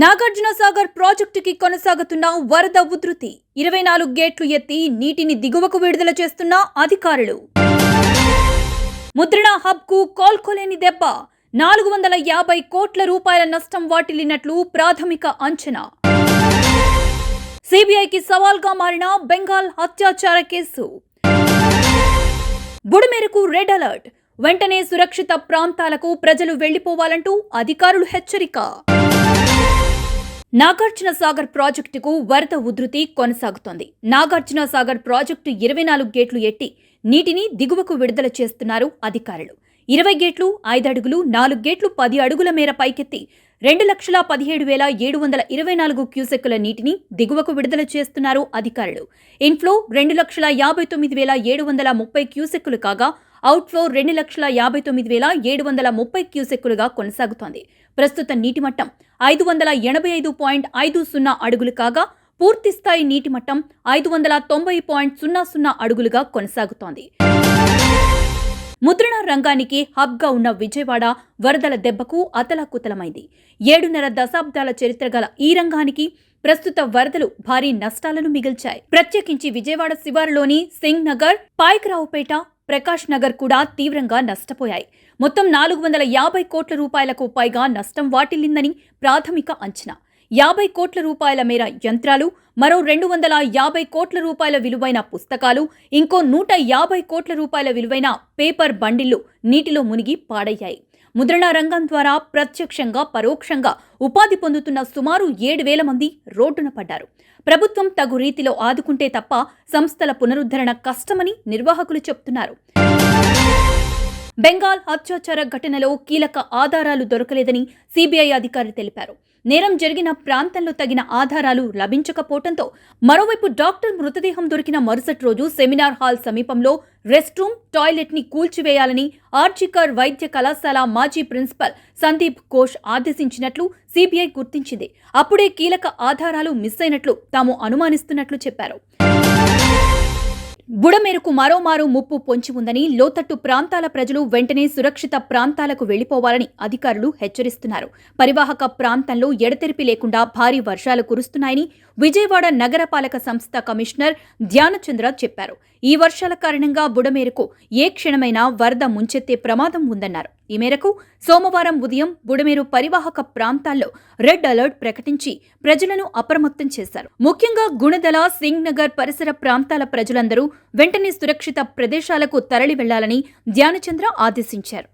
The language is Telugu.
నాగార్జున సాగర్ ప్రాజెక్టుకి కొనసాగుతున్న వరద ఉధృతి 24 గేట్లు ఎత్తి నీటిని దిగువకు విడుదల చేస్తున్న అధికారులు. ముద్రణ హబ్ కు కోల్కోలేని దెబ్బ, 450 కోట్ల రూపాయల నష్టం వాటిల్లినట్లు ప్రాథమిక అంచనా. సిబిఐకి సవాల్గా మారిన బెంగాల్ అత్యాచార కేసు. బుడమేరుకు రెడ్ అలర్ట్, వెంటనే సురక్షిత ప్రాంతాలకు ప్రజలు వెళ్లిపోవాలంటూ అధికారులు హెచ్చరిక. నాగార్జున సాగర్ ప్రాజెక్టుకు వరద ఉధృతి కొనసాగుతోంది. నాగార్జున సాగర్ ప్రాజెక్టు 24 గేట్లు ఎట్టి నీటిని దిగువకు విడుదల చేస్తున్నారు అధికారులు. 20 గేట్లు 5 అడుగులు, 4 గేట్లు 10 అడుగుల మేర పైకెత్తి 2,17,724 క్యూసెక్కుల నీటిని దిగువకు విడుదల చేస్తున్నారు అధికారులు. ఇన్ఫ్లో 2,59,730 క్యూసెక్కులు కాగా అవుట్ఫ్లో 2,59,730 క్యూసెక్కులుగా కొనసాగుతోంది. ప్రస్తుత నీటి మట్టం 585.50 అడుగులు కాగా పూర్తిస్థాయి నీటి మట్టం 590.00 అడుగులుగా కొనసాగుతోంది. ముద్రణ రంగానికి హబ్గా ఉన్న విజయవాడ వరదల దెబ్బకు అతలాకుతలమైంది. 7.5 దశాబ్దాల చరిత్ర గల ఈ రంగానికి ప్రస్తుత వరదలు భారీ నష్టాలను మిగిల్చాయి. ప్రత్యేకించి విజయవాడ శివారులోని సింగ్ నగర్, పాయకరావుపేట, ప్రకాష్ నగర్ కూడా తీవ్రంగా నష్టపోయాయి. మొత్తం 450 కోట్ల రూపాయలకు పైగా నష్టం వాటిల్లిందని ప్రాథమిక అంచనా. 50 కోట్ల రూపాయల మేర యంత్రాలు, మరో 250 కోట్ల రూపాయల విలువైన పుస్తకాలు, ఇంకో 150 కోట్ల రూపాయల విలువైన పేపర్ బండిళ్లు నీటిలో మునిగి పాడయ్యాయి. ముద్రణ రంగం ద్వారా ప్రత్యక్షంగా పరోక్షంగా ఉపాధి పొందుతున్న సుమారు 7,000 మంది రోడ్డున పడ్డారు. ప్రభుత్వం తగు రీతిలో ఆదుకుంటే తప్ప సంస్థల పునరుద్ధరణ కష్టమని నిర్వాహకులు చెబుతున్నారు. బెంగాల్ అత్యాచార ఘటనలో కీలక ఆధారాలు దొరకలేదని సిబిఐ అధికారులు తెలిపారు. నేరం జరిగిన ప్రాంతంలో తగిన ఆధారాలు లభించకపోవడంతో మరోవైపు డాక్టర్ మృతదేహం దొరికిన మరుసటి రోజు సెమినార్ హాల్ సమీపంలో రెస్ట్ రూమ్, టాయిలెట్ ని కూల్చివేయాలని ఆర్జికర్ వైద్య కళాశాల మాజీ ప్రిన్సిపల్ సందీప్ ఘోష్ ఆదేశించినట్లు సిబిఐ గుర్తించింది. అప్పుడే కీలక ఆధారాలు మిస్ అయినట్లు తాము అనుమానిస్తున్నట్లు చెప్పారు. బుడమేరుకు మరోమారు ముప్పు పొంచి ఉందని, లోతట్టు ప్రాంతాల ప్రజలు వెంటనే సురక్షిత ప్రాంతాలకు వెళ్లిపోవాలని అధికారులు హెచ్చరిస్తున్నారు. పరివాహక ప్రాంతంలో ఎడతెరిపి లేకుండా భారీ వర్షాలు కురుస్తున్నాయని విజయవాడ నగరపాలక సంస్థ కమిషనర్ ధ్యానచంద్ర చెప్పారు. ఈ వర్షాల కారణంగా బుడమేరుకు ఏ క్షణమైనా వరద ముంచెత్తే ప్రమాదం ఉందన్నారు. ఈ మేరకు సోమవారం ఉదయం బుడమేరు పరివాహక ప్రాంతాల్లో రెడ్ అలర్ట్ ప్రకటించి ప్రజలను అప్రమత్తం చేశారు. ముఖ్యంగా గుణదల, సింగ్ నగర్ పరిసర ప్రాంతాల ప్రజలందరూ వెంటనే సురక్షిత ప్రదేశాలకు తరలి వెళ్లాలని ధ్యానచంద్ర ఆదేశించారు.